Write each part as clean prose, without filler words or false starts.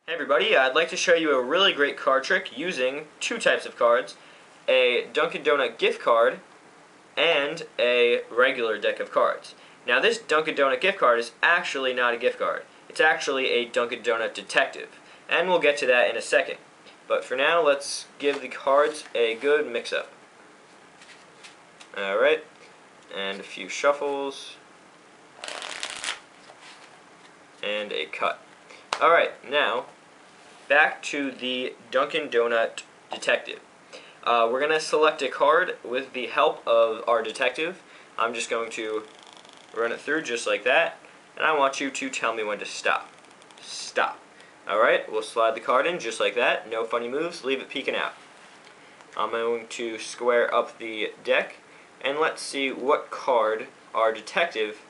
Hey everybody, I'd like to show you a really great card trick using two types of cards, a Dunkin' Donut gift card and a regular deck of cards. Now this Dunkin' Donut gift card is actually not a gift card. It's actually a Dunkin' Donut detective, and we'll get to that in a second. But for now, let's give the cards a good mix-up. Alright, and a few shuffles, and a cut. Alright, now, back to the Dunkin' Donut Detective. We're going to select a card with the help of our detective. I'm just going to run it through just like that, and I want you to tell me when to stop. Stop. Alright, we'll slide the card in just like that. No funny moves, leave it peeking out. I'm going to square up the deck, and let's see what card our detective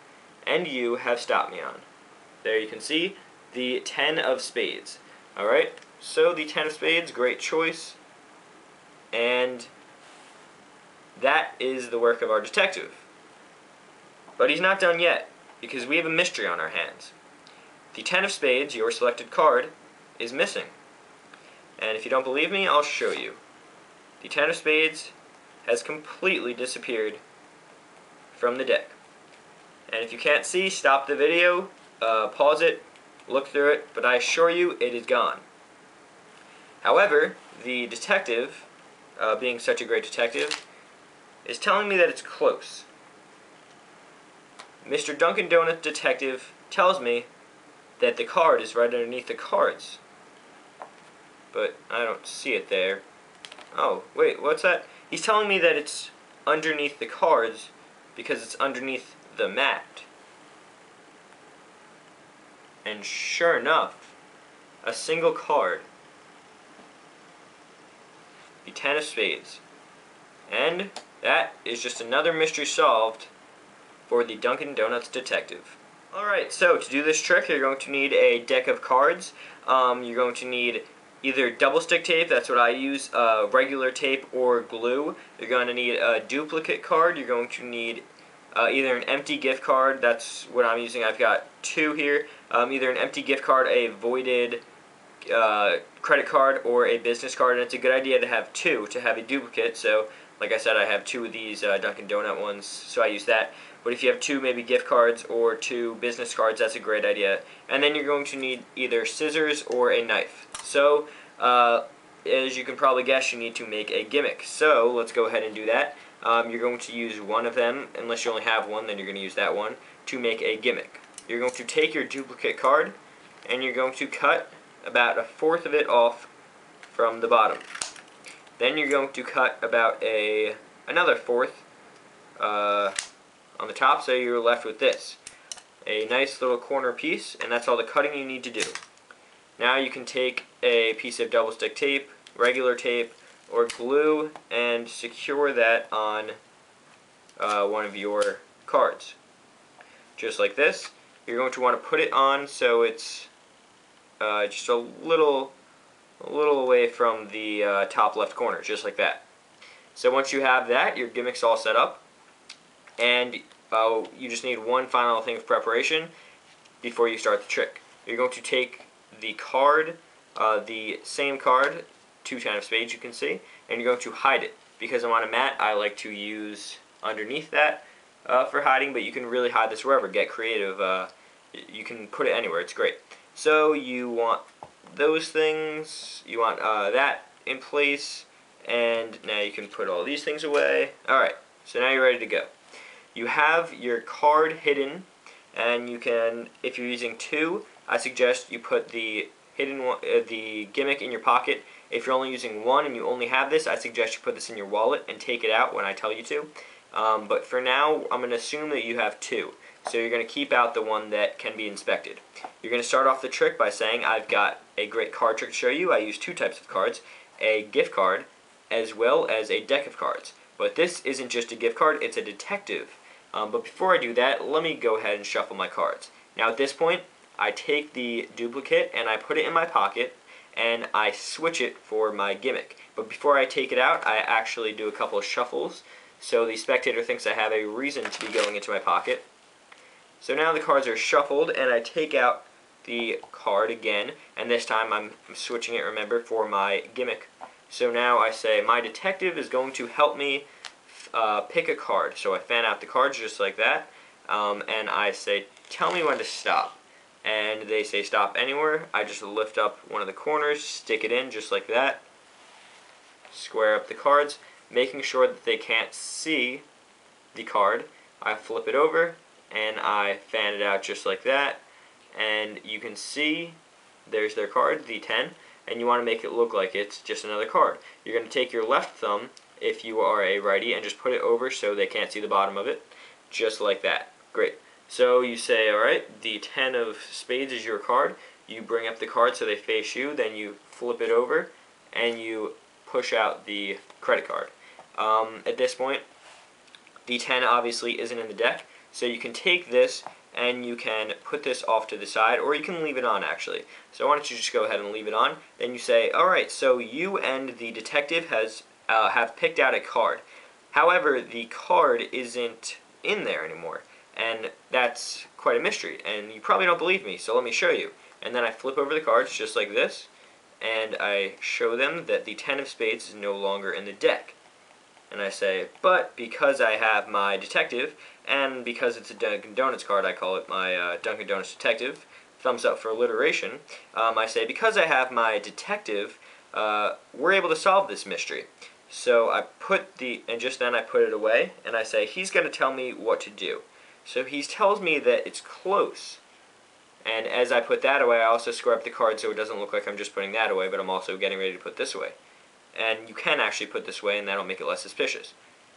and you have stopped me on. There you can see the 10 of spades. Alright, so the 10 of spades, great choice. And that is the work of our detective. But he's not done yet, because we have a mystery on our hands. The 10 of spades, your selected card, is missing. And if you don't believe me, I'll show you. The 10 of spades has completely disappeared from the deck. And if you can't see, stop the video, pause it, look through it, but I assure you it is gone. However, the detective, being such a great detective, is telling me that it's close. Mr. Dunkin' Donut Detective tells me that the card is right underneath the cards. But I don't see it there. Oh, wait, what's that? He's telling me that it's underneath the cards because it's underneath the mat. And sure enough, a single card. The 10 of spades. And that is just another mystery solved for the Dunkin' Donuts detective. Alright, so to do this trick, you're going to need a deck of cards. You're going to need either double stick tape, that's what I use, regular tape, or glue. You're going to need a duplicate card. You're going to need either an empty gift card, that's what I'm using. I've got two here. Either an empty gift card, a voided credit card, or a business card, and it's a good idea to have two to have a duplicate. So like I said, I have two of these Dunkin' Donut ones, so I use that. But if you have two maybe gift cards or two business cards, that's a great idea. And then you're going to need either scissors or a knife. So as you can probably guess, you need to make a gimmick. So let's go ahead and do that. You're going to use one of them, unless you only have one, then you're going to use that one, to make a gimmick. You're going to take your duplicate card, and you're going to cut about a fourth of it off from the bottom. Then you're going to cut about another fourth on the top, so you're left with this. A nice little corner piece, and that's all the cutting you need to do. Now you can take a piece of double stick tape, regular tape, or glue, and secure that on one of your cards. Just like this. You're going to want to put it on so it's just a little away from the top left corner, just like that. So once you have that, your gimmick's all set up, and you just need one final thing of preparation before you start the trick. You're going to take the card, the same card, 10 of spades you can see, and you're going to hide it. Because I'm on a mat, I like to use underneath that for hiding, but you can really hide this wherever. Get creative. You can put it anywhere. It's great. So you want those things, you want that in place, and now you can put all these things away. Alright, so now you're ready to go. You have your card hidden, and you can, if you're using two, I suggest you put the hidden one, the gimmick in your pocket. If you're only using one and you only have this, I suggest you put this in your wallet and take it out when I tell you to. But for now, I'm going to assume that you have two. So you're going to keep out the one that can be inspected. You're going to start off the trick by saying, I've got a great card trick to show you. I use two types of cards, a gift card as well as a deck of cards. But this isn't just a gift card, it's a detective. But before I do that, let me go ahead and shuffle my cards. Now at this point, I take the duplicate and I put it in my pocket, and I switch it for my gimmick. But before I take it out, I actually do a couple of shuffles, so the spectator thinks I have a reason to be going into my pocket. So now the cards are shuffled, and I take out the card again, and this time I'm switching it, remember, for my gimmick. So now I say, my detective is going to help me pick a card. So I fan out the cards just like that, and I say, tell me when to stop. And they say stop anywhere. I just lift up one of the corners, stick it in just like that, square up the cards, making sure that they can't see the card. I flip it over, and I fan it out just like that, and you can see there's their card, the 10, and you want to make it look like it's just another card. You're going to take your left thumb, if you are a righty, and just put it over so they can't see the bottom of it, just like that. Great. So you say, alright, the 10 of spades is your card. You bring up the card so they face you, then you flip it over, and you push out the credit card. At this point, the 10 obviously isn't in the deck, so you can take this and you can put this off to the side, or you can leave it on actually. So why don't you just go ahead and leave it on. Then you say, alright, so you and the detective have picked out a card. However, the card isn't in there anymore, and that's quite a mystery, and you probably don't believe me, so let me show you. And then I flip over the cards just like this, and I show them that the 10 of spades is no longer in the deck. And I say, but because I have my detective, and because it's a Dunkin' Donuts card, I call it my Dunkin' Donuts detective, thumbs up for alliteration, I say, because I have my detective, we're able to solve this mystery. So I put and just then I put it away, and I say, he's going to tell me what to do. So he tells me that it's close. And as I put that away, I also square up the card so it doesn't look like I'm just putting that away, but I'm also getting ready to put this away. And you can actually put this away, and that'll make it less suspicious.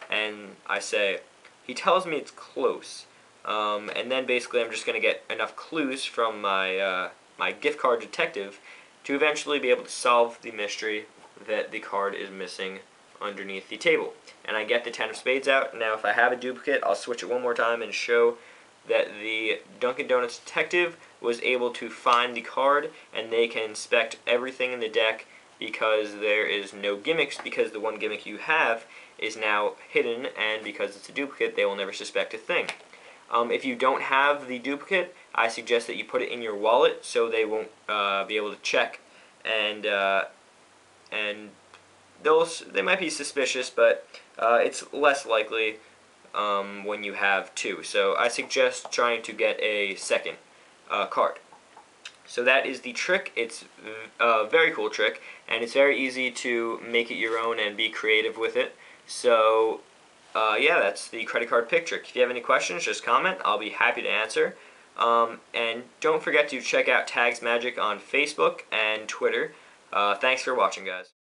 And I say, he tells me it's close. And then basically I'm just going to get enough clues from my gift card detective to eventually be able to solve the mystery that the card is missing underneath the table. And I get the 10 of spades out. Now if I have a duplicate, I'll switch it one more time and show that the Dunkin' Donuts detective was able to find the card, and they can inspect everything in the deck because there is no gimmicks, because the one gimmick you have is now hidden, and because it's a duplicate, they will never suspect a thing. If you don't have the duplicate, I suggest that you put it in your wallet so they won't be able to check, and they might be suspicious, but it's less likely when you have two. So I suggest trying to get a second card. So that is the trick. It's a very cool trick, and it's very easy to make it your own and be creative with it. So yeah, that's the credit card pick trick. If you have any questions, just comment. I'll be happy to answer. And don't forget to check out TAGSmagic on Facebook and Twitter. Thanks for watching, guys.